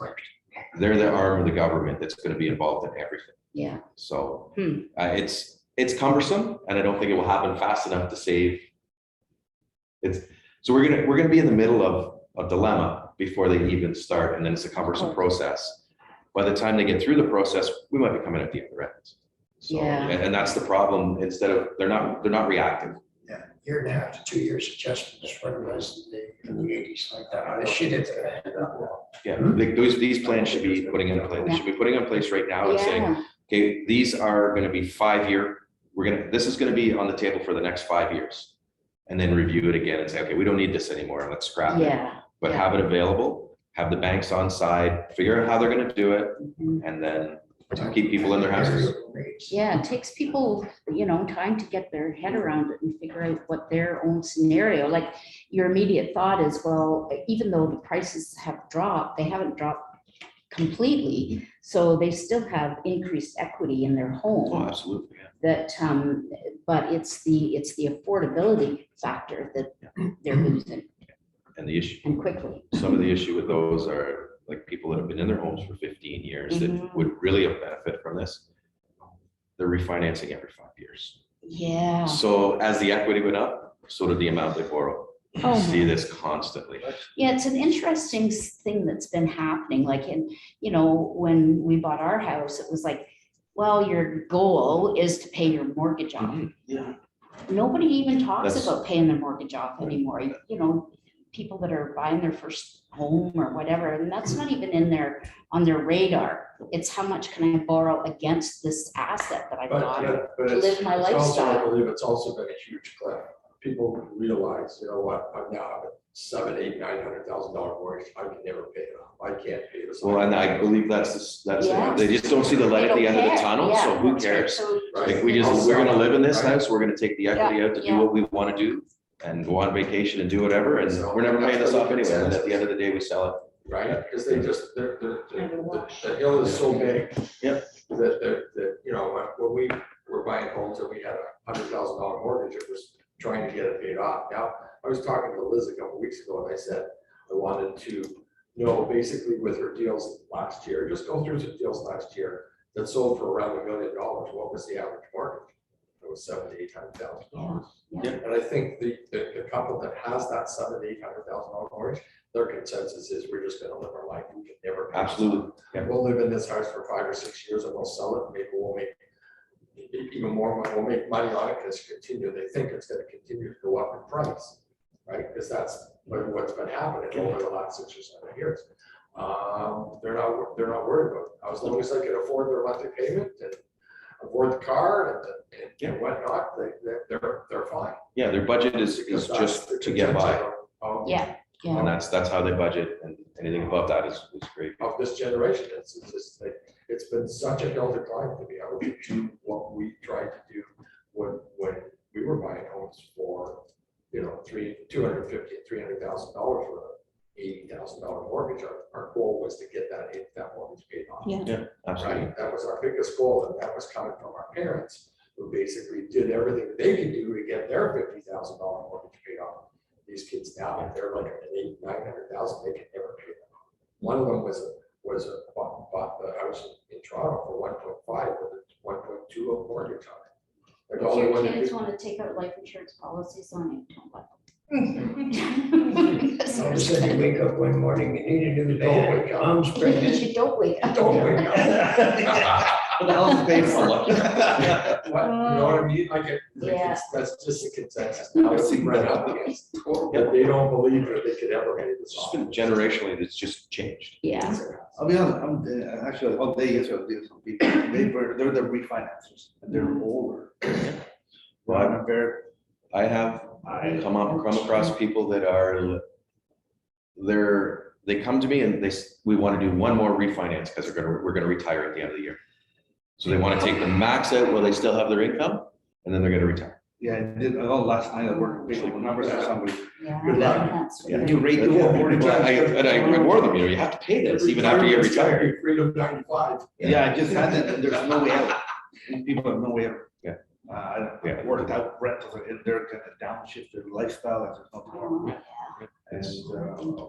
They're the arm of the government that's gonna be involved in everything. yeah, So Hmm. it's cumbersome, and I don't think it will happen fast enough to save. So we're gonna be in the middle of a dilemma before they even start, and then it's a cumbersome process. By the time they get through the process, we might be coming at the other end. So, Yeah. and that's the problem. Instead of, they're not reactive. Yeah, year and a half to 2 years adjustments for the rest of the 80s like that. This shit is. Yeah, these plans should be putting in place. They should be putting in place right now and saying, yeah, okay, these are gonna be 5-year, this is gonna be on the table for the next 5 years. And then review it again and say, okay, we don't need this anymore, let's scrap it. yeah. But yeah. have it available, have the banks on side, figure out how they're gonna do it, Mhm. and then keep people in their houses. Yeah, it takes people, time to get their head around it and figure out what their own scenario, like your immediate thought is, well, even though the prices have dropped, they haven't dropped completely. So they still have increased equity in their Oh, home absolutely, yeah. that, but it's the affordability factor that they're losing, And the issue, and quickly. some of the issue with those are like people that have been in their homes for 15 years that Mhm. would really benefit from this. They're refinancing every 5 years. Yeah, So as the equity went up, so did the amount they borrow. Oh, See this constantly. Yeah, it's an interesting thing that's been happening, like when we bought our house, it was like, well, your goal is to pay your mortgage off. Mhm. Yeah. Nobody even talks That's- about paying their mortgage off anymore, people that are buying their first home or whatever, and that's not even on their radar. It's how much can I borrow against this asset that I bought But to it's live my it's also, I lifestyle. believe it's also been a huge cliff. People realize, you know what, I'm now having $700,000, $800,000, $900,000 mortgage, I can never pay it off, I can't pay this. Well, and I believe that's Yeah. they just don't see the light They at the don't end of the care. tunnel, Yeah, so who that's right. cares? So Like, just- we're gonna live in this Right. house, we're gonna take the equity out to do Yeah. what we wanna do and go on vacation and do whatever, and we're never paying this off anyway, and then at the end of the day, we sell it. Right, because they just, the hill is so big. Yep. That, when we were buying homes and we had $100,000 mortgage, it was trying to get it paid off. Now, I was talking to Liz a couple weeks ago and I said, I wanted to know, basically with her deals last year, just go through some deals last year that sold for around $1 million, what was the average mortgage? It was $700,000 to $800,000. Yeah. And I think the couple that has that $700,000 to $800,000 mortgage, their consensus is we're just gonna live our life, we can never. pay this off. Absolutely. Yeah. We'll live in this house for 5 or 6 years and we'll sell it, maybe we'll make even more money, we'll make money on it, because they think it's gonna continue to go up in price, right? Because that's what's been happening over the last 6 or 7 years. They're not worried about it, as long as they can afford their monthly payment and afford the car and whatnot, they're fine. Yeah, their budget is Because that's just the to get by, consensus of- Yeah, and yeah. that's how they budget, and anything above that is great. Of this generation, it's just like, it's been such a hill to climb to be able to do what we tried to do when we were buying homes for, $250,000 and $300,000 with a $80,000 mortgage. Our goal was to get that mortgage paid off. Yeah. Yeah, absolutely. Right, that was our biggest goal, and that was coming from our parents, who basically did everything they could do to get their $50,000 mortgage paid off. These kids now, they're like at $800,000-900,000, they can never pay them off. One of them bought the house in Toronto for 1.5 with a 1.2 of mortgage on it. They're the If only your one that kids did- want to take out life insurance policies on you, don't let All of a sudden you wake up one morning, you need a new Don't bed, wake up. mom's pregnant. You don't wake up. Don't wake up. What the hell is paid for? What, you know what I mean? Yeah. That's just a consensus now that we run up against, that they don't believe that they could ever pay this It's just off. been generationally, it's just changed. Yeah, I'll be honest, actually, all day yesterday, I was dealing with some people, they're the refinancers, and they're older. Well, I'm very, I have come across people that are, they come to me and we want to do one more refinance because we're gonna retire at the end of the year. So they want to take the max out while they still have their income, and then they're gonna retire. yeah, I did, last night I worked with big numbers for somebody. yeah. Good luck. That's what Yeah. it You is. rate the whole mortgage. I warn them, you have to pay this even after you retire. Freedom 95. Yeah, I just had that, and there's no way out. People have no way out. Yeah. I worked out rentals, and they're gonna downshift their lifestyle, as there's no tomorrow. Oh, And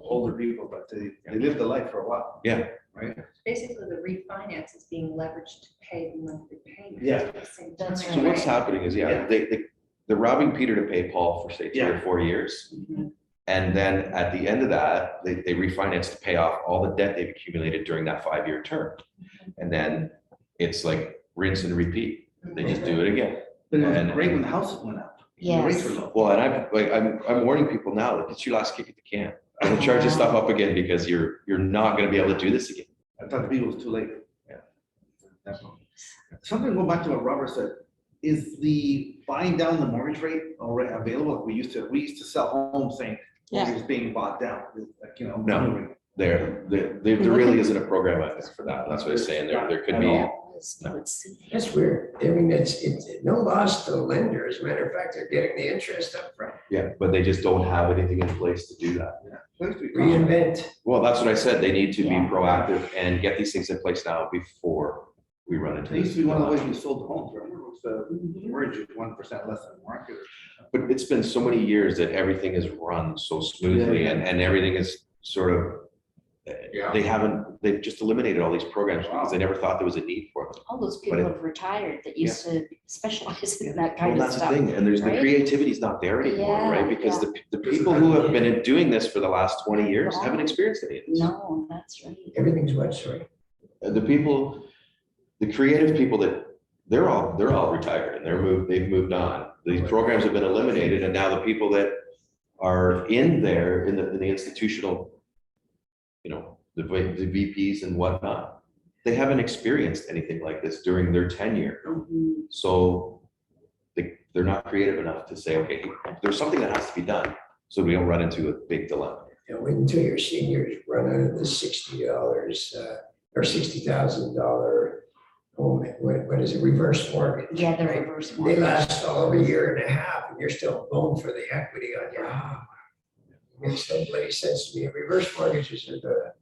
older people, but they live the life for a while. Yeah. Right? Basically, the refinance is being leveraged to pay the monthly payment. Yeah. at the same That's time. So what's happening is, they're robbing Peter to pay Paul for say 3 or 4 years. Mhm. And then at the end of that, they refinance to pay off all the debt they've accumulated during that 5-year term. And then it's like rinse and repeat. They just do it again. But it was And- great when the houses went up. The rates Yes. were low. Well, and I'm warning people now, that it's your last kick at the can. Don't charge this stuff up again because you're not gonna be able to do this again. I thought the people was too late. Yeah. Definitely. Something go back to what Robert said, is the buying down the mortgage rate already available? We used to sell homes saying, Yeah. mortgage is being bought down, like, No. There really isn't a program out there for that. That's what I'm saying. There could be, That's weird. I mean, it's no loss to the lender. As a matter of fact, they're getting the interest up front. yeah, but they just don't have anything in place to do that. Reinvent. Well, that's what I said. They need to be Yeah. proactive and get these things in place now before we run into It used this. to be one of the ways we sold the homes, remember? It was the mortgage is 1% less than market. But it's been so many years that everything is run so smoothly and everything is sort of Yeah. they've just eliminated all these programs because they never thought there was a need for them. All those people But have retired that used to specialize in that Well, kind of that's the stuff. thing, and there's the right? creativity is not there anymore, Yeah, right? Because yeah. the people who have been doing this for the last 20 years haven't experienced any of this. No, that's right. Everything's what, sorry? The people, the creative people that they're all retired and they've moved on. These programs have been eliminated, and now the people that are in there in the institutional, the VPs and whatnot, they haven't experienced anything like this during their tenure. Mhm. So they're not creative enough to say, okay, there's something that has to be done so we don't run into a big dilemma. Wait until your seniors run out of the $60 or $60,000 home, what is it, reverse mortgage? Yeah, the reverse They mortgage. last all of a year and a half and you're still going for the equity on your home. Makes no bloody sense to me. Reverse mortgages are the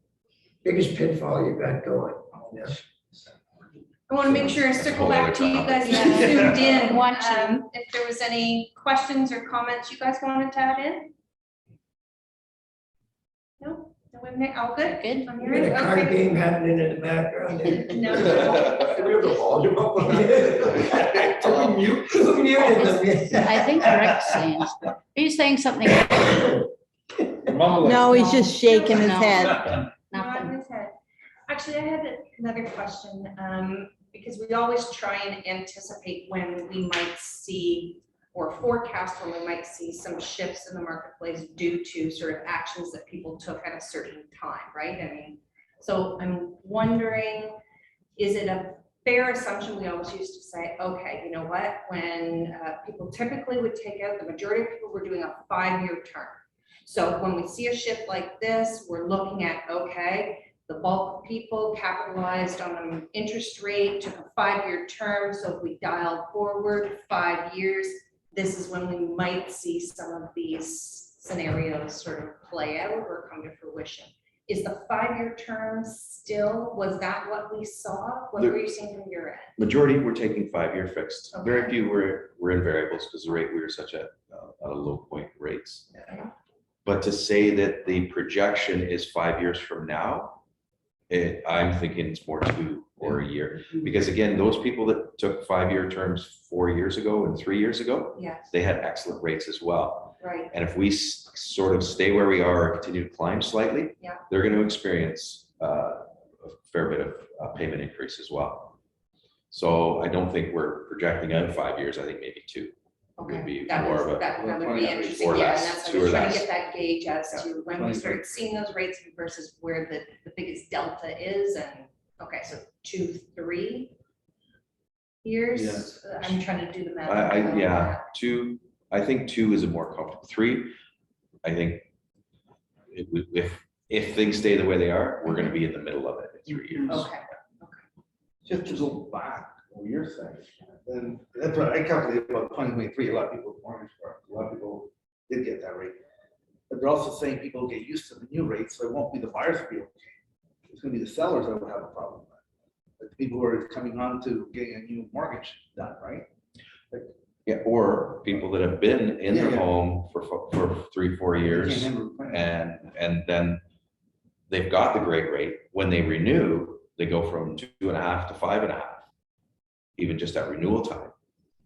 biggest pitfall you've got going. Yeah. I want to make sure I circle back to you guys that tuned in. Watching. If there was any questions or comments you guys wanted to add in? No? No, all good? Good. On You your got a end? card Okay. game happening in the background there. No. Do we have the volume up? Who muted them? I think Rick's saying, are you saying something? No, he's just shaking his No. head. Nothing. Nodding his head. Actually, I had another question, because we always try and anticipate when we might see or forecast when we might see some shifts in the marketplace due to sort of actions that people took at a certain time, right? I mean, so I'm wondering, is it a fair assumption? We always used to say, okay, you know what, when people typically would take out, the majority of people were doing a 5-year term. So when we see a shift like this, we're looking at, okay, the bulk of people capitalized on an interest rate, took a 5-year term. So if we dial forward 5 years, this is when we might see some of these scenarios sort of play out or come to fruition. Is the 5-year term still, was that what we saw? What were you seeing from your end? Majority were taking 5-year fixed. Okay. Very few were in variables because we were such a low point rates. Yeah. But to say that the projection is 5 years from now, I'm thinking it's more 2 or a year. Because again, those people that took 5-year terms 4 years ago and 3 years ago, Yes, they had excellent rates as well. right. And if we sort of stay where we are or continue to climb slightly, Yeah. they're going to experience a fair bit of payment increase as well. So I don't think we're projecting out 5 years. I think maybe 2 would Okay, be that more was, of a. that would be interesting, or yeah, and less, that's, I'm 2 or just trying to less. get that gauge as Yeah. to when we start seeing those rates versus where the biggest delta is, and, okay, so 2, 3 years? Yes. I'm trying to do the math. Yeah, 2, I think 2 is a more comfortable. 3, I think if things stay the way they are, we're going to be in the middle of it in 3 years. Okay, Just to go back, what you're saying, then that's what I calculated about 2023, a lot of people mortgage for, a lot of people did get that rate. But they're also saying people get used to the new rates, so it won't be the buyers that be okay. It's gonna be the sellers that will have a problem with it. Like the people who are coming on to getting a new mortgage done, right? Yeah, or people that have been in their Yeah, yeah. home for 3-4 They years can't handle the plan. and then they've got the great rate. When they renew, they go from 2.5 to 5.5, even just at renewal time.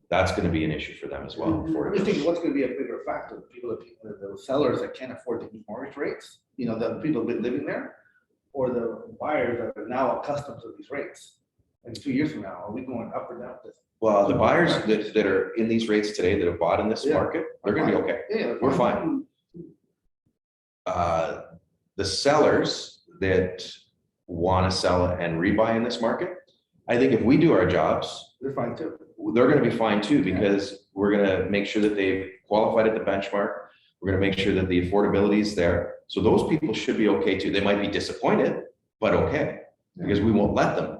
That's going to be an issue for them as well. Mhm. I'm just thinking, what's gonna be a bigger factor, the sellers that can't afford the new mortgage rates, the people who've been living there, or the buyers that are now accustomed to these rates? And 2 years from now, are we going up or down? Well, the buyers that are in these rates today that have bought in this Yeah. market, they're going to be okay. Yeah, We're fine. The sellers that want to sell and rebuy in this market, I think if we do our jobs, They're fine too. they're going to be fine too, because we're going to make sure that they've qualified at the benchmark. We're going to make sure that the affordability is there. So those people should be okay too. They might be disappointed, but okay, because we won't let them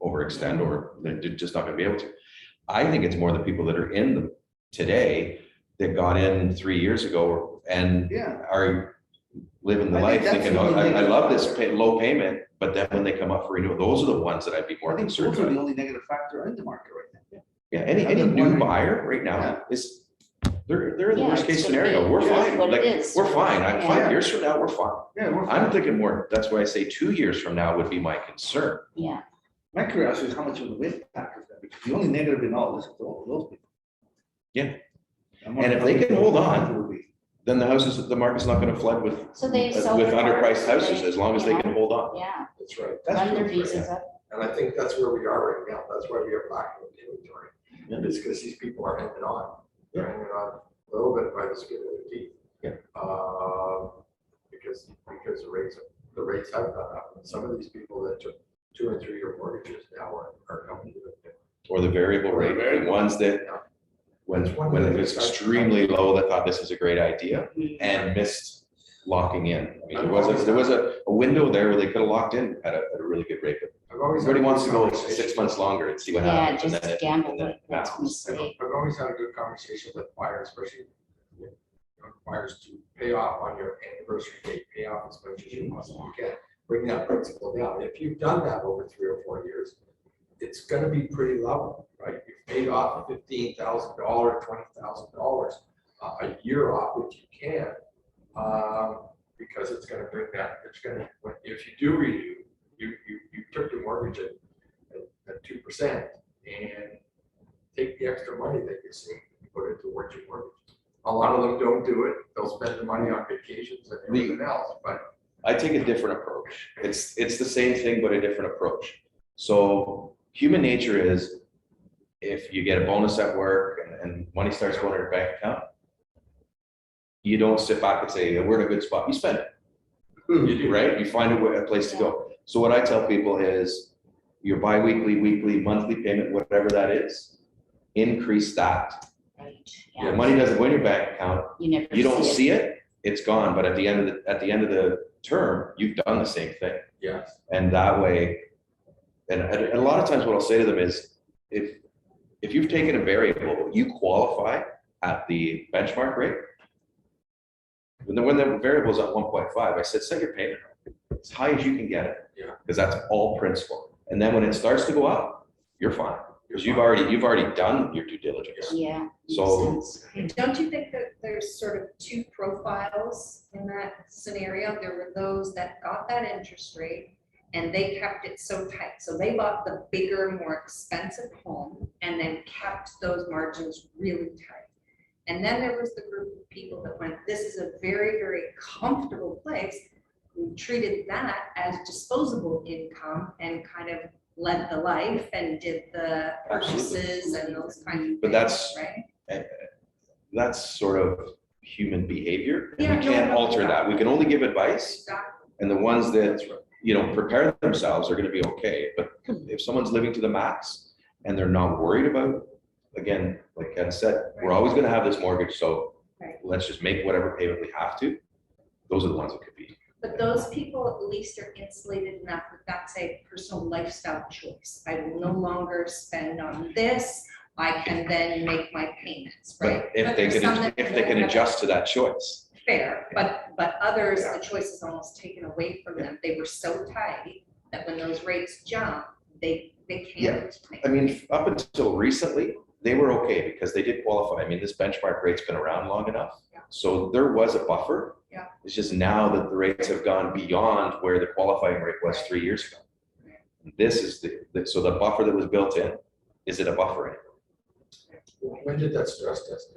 overextend, or they're just not going to be able to. I think it's more the people that are in them today that got in 3 years ago and Yeah. are living the I life think that's thinking, the oh, only I love this negative low payment, but then when they come up for renewal, those are the ones that I'd be more I think concerned those are the about. only negative factor in the market right now. Yeah, I'm any just new wondering- buyer right now Yeah. is They're in the Yeah, worst case it's gonna scenario. be- We're that's fine. what it Like, is. we're fine. Yeah. 5 years from now, we're fine. Yeah, we're I'm fine. thinking more, that's why I say 2 years from now would be my concern. Yeah, My curiosity is how much of the impact is that, because the only negative in all this is all of those people. Yeah. I'm And if wondering they how can many hold people on, it would be. then the market's not gonna flood with so they sell. with their underpriced cars, houses, they, as long as you they know, can hold on. Yeah, That's right. That's run true. their visas up. And I think that's where we are right now. That's why we have lack of inventory. Yeah. It's because these people are hanging on. They're hanging on a little bit by the skin of their teeth. Yeah. Because the rates have gone up. And some of these people that took 2 and 3 year mortgages now are coming to the. Or the variable rate, the ones that, when it was extremely low, that thought this is a great idea and missed locking in. I mean, there was a window there where they could have locked in at a really good rate, but I've always had everybody a wants to good go conversation. 6 months longer and see what Yeah, happens. and just then it- gamble, and then it that's a bounces. mistake. I've always had a good conversation with buyers, especially buyers, to pay off on your anniversary date, pay off as much as you possibly can. Bring that principal down. If you've done that over 3 or 4 years, it's gonna be pretty level, right? You've paid off $15,000, $20,000 a year off, which you can, because it's gonna bring that, if you do renew, you took your mortgage at 2% and take the extra money that you save and put it towards your mortgage. A lot of them don't do it. They'll spend the money on vacations and everything else, but I take a different approach. It's the same thing, but a different approach. So human nature is, if you get a bonus at work and money starts going to your bank account, you don't sit back and say, we're in a good spot. You spend it. You do, right? You find a place to go. So what I tell people is your biweekly, weekly, monthly payment, whatever that is, increase that. Right, The yeah. money doesn't go in your bank account. You never You don't see it. see it, it's gone. But at the end of the term, you've done the same thing. yes. And that way, and a lot of times what I'll say to them is, if you've taken a variable, you qualify at the benchmark rate. When the variable is at 1.5, I said, set your payment as high as you can get it. Yeah. Because that's all principal. And then when it starts to go up, you're fine. Because you've already done your due diligence. Yeah. makes So- sense. Don't you think that there's sort of two profiles in that scenario? There were those that got that interest rate and they kept it so tight. So they bought the bigger, more expensive home and then kept those margins really tight. And then there was the group of people that went, this is a very, very comfortable place. We treated that as disposable income and kind of led the life and did the purchases and those kind of things. But that's- right. That's sort of human behavior. Yeah, And we can't no, alter that. We can only give advice. Exactly. And the ones that, prepare themselves are gonna be okay. But if someone's living to the max and they're not worried about, again, like Ken said, we're always gonna have this mortgage, so Right. let's just make whatever payment we have to. Those are the ones that could be. But those people at least are insulated enough that that's a personal lifestyle choice. I will no longer spend on this. I can then make my payments, right? But if they there's some can, that if they can don't have adjust to that choice. Fair, but others, Yeah. the choice is almost taken away from them. They were so tight that when those rates jump, they can't. I mean, up until recently, they were okay because they did qualify. I mean, this benchmark rate's been around long enough. Yeah. So there was a buffer. Yeah. It's just now that the rates have gone beyond where the qualifying rate was 3 years ago. This is so the buffer that was built in, is it a buffer anymore? When did that stress test?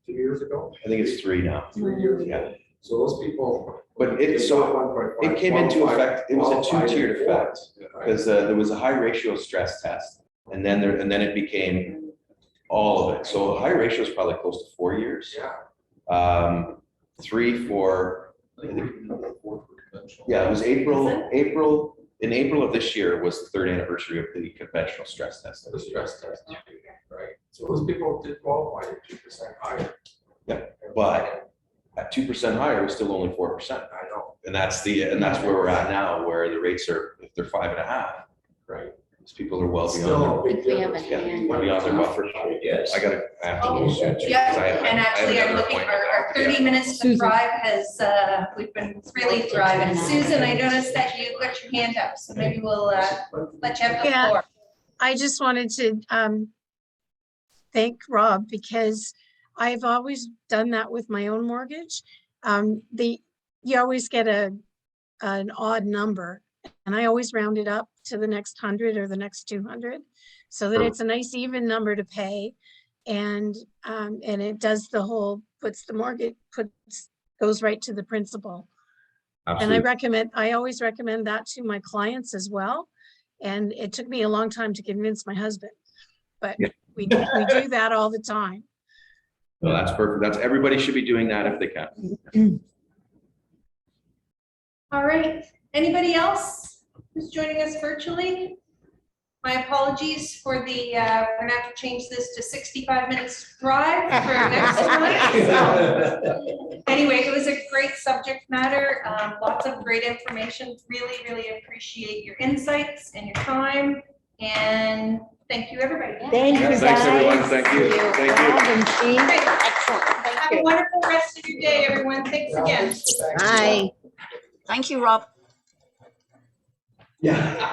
2 years ago? I think it's 3 now. 3 years ago. Yeah. So those people. But it came into effect, it was a 2-tiered effect. Because there was a high ratio stress test, and then it became all of it. So a high ratio is probably close to 4 years. Yeah. 3 for, yeah, it was in April of this year was the 3rd anniversary of the conventional stress test. The stress test, right? So those people did qualify at 2% higher. Yeah, but at 2% higher, it was still only 4%. I know, And that's where we're at now, where the rates are, if they're 5.5, right? these people are well Still beyond a big If we have a difference. hand. beyond their buffer. Yes. I have to. Oh, because yeah, I have- and I have actually, I'm another looking, appointment our after, 30 yeah. minutes to Susan. thrive has, we've been really thriving. Susan, I noticed that you got your hand up, so maybe we'll let you have the Yeah. floor. I just wanted to thank Rob because I've always done that with my own mortgage. You always get an odd number, and I always round it up to the next 100 or the next 200, so that it's a nice even number to pay. And it does the whole, goes right to the principal. And I always recommend that to my clients as well. And it took me a long time to convince my husband, but we do that all the time. Well, that's perfect. Everybody should be doing that if they can. All right, anybody else who's joining us virtually? My apologies for we're gonna have to change this to 65 minutes drive for next one. Anyway, it was a great subject matter, lots of great information. Really, really appreciate your insights and your time. And thank you, everybody. Thank you, Thanks, guys. everyone. Thank you. Thank you. Rob and Steve. Great. Excellent. Have Thank a you. wonderful rest of your day, everyone. Thanks again. Bye. Thank you, Rob. Yeah.